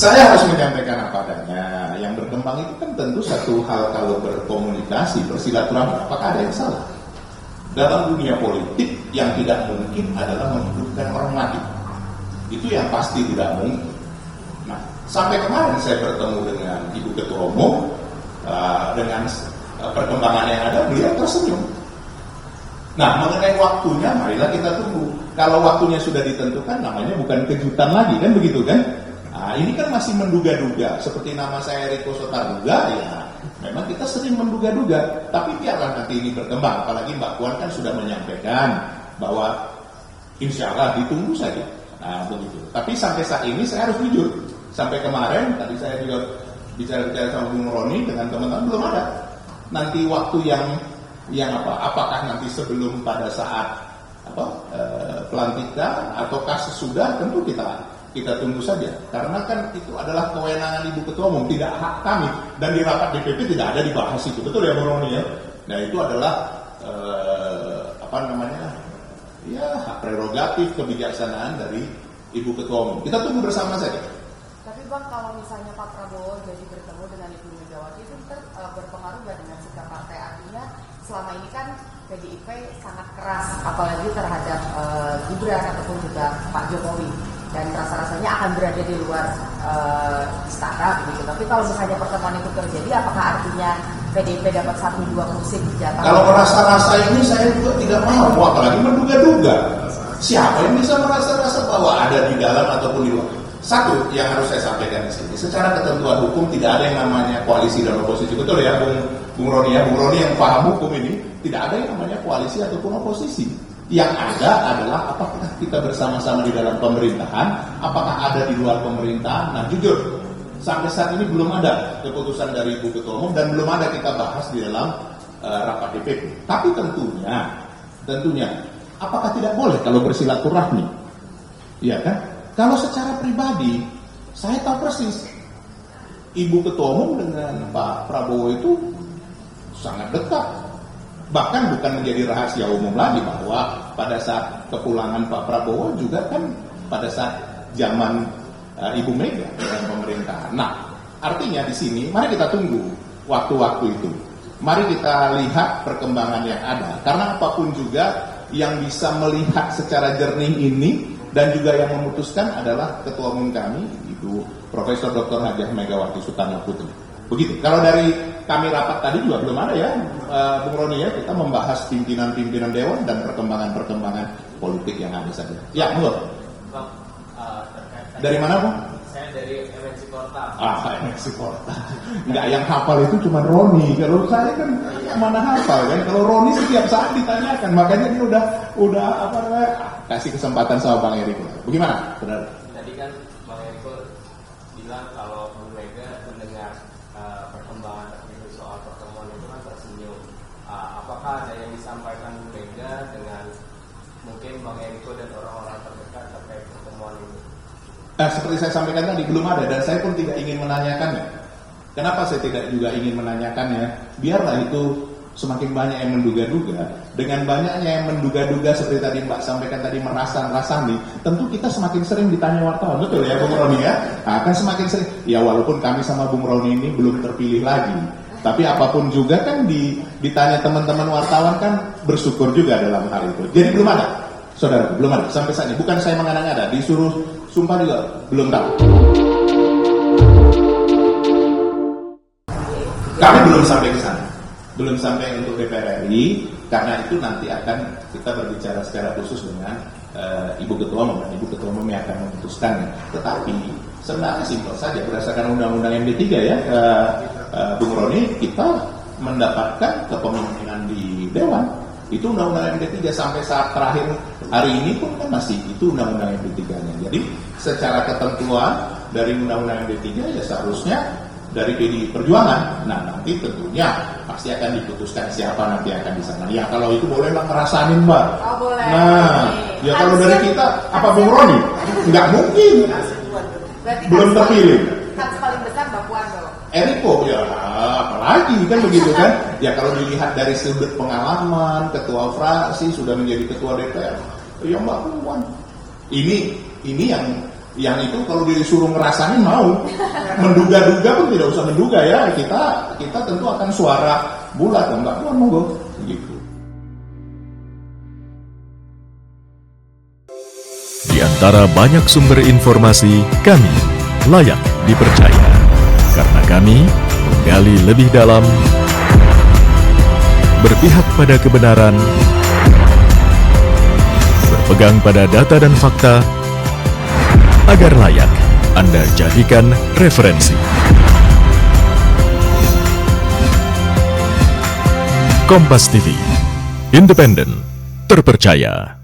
Saya harus menyampaikan apa adanya. Yang berkembang itu kan tentu satu hal kalau berkomunikasi, bersilaturahmi, apakah ada yang salah? Dalam dunia politik yang tidak mungkin adalah menghidupkan orang mati. Itu yang pasti tidak mungkin. Nah, sampai kemarin saya bertemu dengan Ibu Ketua Umum, dengan perkembangan yang ada, beliau tersenyum. Nah, mengenai waktunya, marilah kita tunggu. Kalau waktunya sudah ditentukan, namanya bukan kejutan lagi, kan begitu kan? Nah, ini kan masih menduga-duga. Seperti nama saya Riko Sotarduga, ya memang kita sering menduga-duga. Tapi biarlah nanti ini berkembang. Apalagi Mbak Puan kan sudah menyampaikan bahwa insya Allah ditunggu saja. Nah, begitu. Tapi sampai saat ini saya harus jujur. Sampai kemarin, tadi saya juga bicara sama Bung Roni dengan teman-teman, belum ada. Nanti waktu yang apakah nanti sebelum pada saat pelantikan ataukah sesudah, tentu kita tunggu saja, karena kan itu adalah kewenangan Ibu Ketua Umum, tidak hak kami, dan di rapat DPP tidak ada dibahas itu, betul ya Bung Roni ya? Nah itu adalah hak prerogatif kebijaksanaan dari Ibu Ketua Umum. Kita tunggu bersama saja. Tapi Bang, kalau misalnya Pak Prabowo jadi bertemu dengan Ibu Megawati itu berpengaruh nggak dengan sikap partai? Artinya selama ini kan PDIP sangat keras, apalagi terhadap Gibran ataupun juga Pak Jokowi, dan rasa-rasanya akan berada di luar istana begitu. Tapi kalau misalnya pertemuan itu terjadi, apakah artinya PDIP dapat 1-2 kursi di jatah? Kalau rasa-rasa ini saya juga tidak mau, apalagi menduga-duga. Siapa yang bisa merasa-rasa bahwa ada di dalam ataupun di luar? Satu yang harus saya sampaikan di sini, secara ketentuan hukum tidak ada yang namanya koalisi dan oposisi, betul ya Bung Roni ya? Bung Roni yang paham hukum ini, tidak ada yang namanya koalisi ataupun oposisi. Yang ada adalah apakah kita bersama-sama di dalam pemerintahan, apakah ada di luar pemerintahan. Nah jujur, sampai saat ini belum ada keputusan dari Ibu Ketua Umum dan belum ada kita bahas di dalam rapat DPP. Tapi tentunya, apakah tidak boleh kalau bersilaturahmi? Iya kan? Kalau secara pribadi, saya tahu persis Ibu Ketua Umum dengan Pak Prabowo itu sangat dekat. Bahkan bukan menjadi rahasia umum lagi bahwa pada saat kepulangan Pak Prabowo juga kan pada saat zaman Ibu Mega dalam pemerintahan. Nah, artinya di sini mari kita tunggu waktu-waktu itu. Mari kita lihat perkembangan yang ada. Karena apapun juga yang bisa melihat secara jernih ini dan juga yang memutuskan adalah Ketua Umum kami, Ibu Profesor Dr. Hajah Megawati Soekarno Putri. Begitu. Kalau dari kami rapat tadi juga belum ada ya, Bung Roni ya, kita membahas pimpinan-pimpinan dewan dan perkembangan-perkembangan politik yang ada saja. Ya, menurut. Bang, dari mana Bang? Saya dari MNC Portal. MNC Portal. Enggak, yang hafal itu cuma Roni. Kalau saya kan mana hafal kan? Kalau Roni setiap saat ditanyakan, makanya dia udah kasih kesempatan sama Bang Eriko. Bagaimana? Benar. Tadi kan Bang Eriko bilang kalau Bu Mega mendengar perkembangan terkini soal pertemuan itu kan tersenyum. Apakah ada yang disampaikan Bu Mega dengan mungkin Bang Eriko dan orang-orang terdekat terkait pertemuan ini? Seperti saya sampaikan tadi, belum ada dan saya pun tidak ingin menanyakannya. Kenapa saya tidak juga ingin menanyakannya? Biarlah itu semakin banyak yang menduga-duga. Dengan banyaknya yang menduga-duga seperti tadi Mbak sampaikan tadi, merasa-rasani, tentu kita semakin sering ditanya wartawan, betul ya Bung Roni ya? Akan semakin sering. Ya walaupun kami sama Bung Roni ini belum terpilih lagi, tapi apapun juga kan ditanya teman-teman wartawan kan bersyukur juga dalam hal itu. Jadi belum ada, saudara, belum ada sampai saat ini. Bukan saya mengada-ngada, disuruh sumpah juga belum tahu. Kami belum sampai ke sana. Belum sampai untuk DPR RI, karena itu nanti akan kita berbicara secara khusus dengan Ibu Ketua Umum, dan Ibu Ketua Umum yang akan memutuskannya. Tetapi sebenarnya simpel saja, berdasarkan Undang-Undang MD3 ya, Bung Roni, kita mendapatkan kepemimpinan di Dewan. Itu Undang-Undang MD3 sampai saat terakhir hari ini pun kan masih itu Undang-Undang MD3-nya. Jadi secara ketentuan dari Undang-Undang MD3 ya seharusnya dari PDI Perjuangan. Nah nanti tentunya pasti akan diputuskan siapa nanti akan di sana. Ya kalau itu bolehlah ngerasain Mbak. Oh boleh. Nah ya kalau dari kita apa Bung Roni? Nggak mungkin. Belum terpilih. Kan paling besar Mbak Puan dong. Eriko ya apalagi kan begitu kan. Ya kalau dilihat dari sudut pengalaman, ketua fraksi sudah menjadi ketua DPR. Ya Mbak Puan. Ini yang Yang itu kalau disuruh ngerasain mau, menduga-duga pun tidak usah menduga ya. Kita tentu akan suara bulat, enggak puan monggo, gitu. Di antara banyak sumber informasi, kami layak dipercaya. Karena kami menggali lebih dalam, berpihak pada kebenaran, berpegang pada data dan fakta, agar layak Anda jadikan referensi. Kompas TV, independen, terpercaya.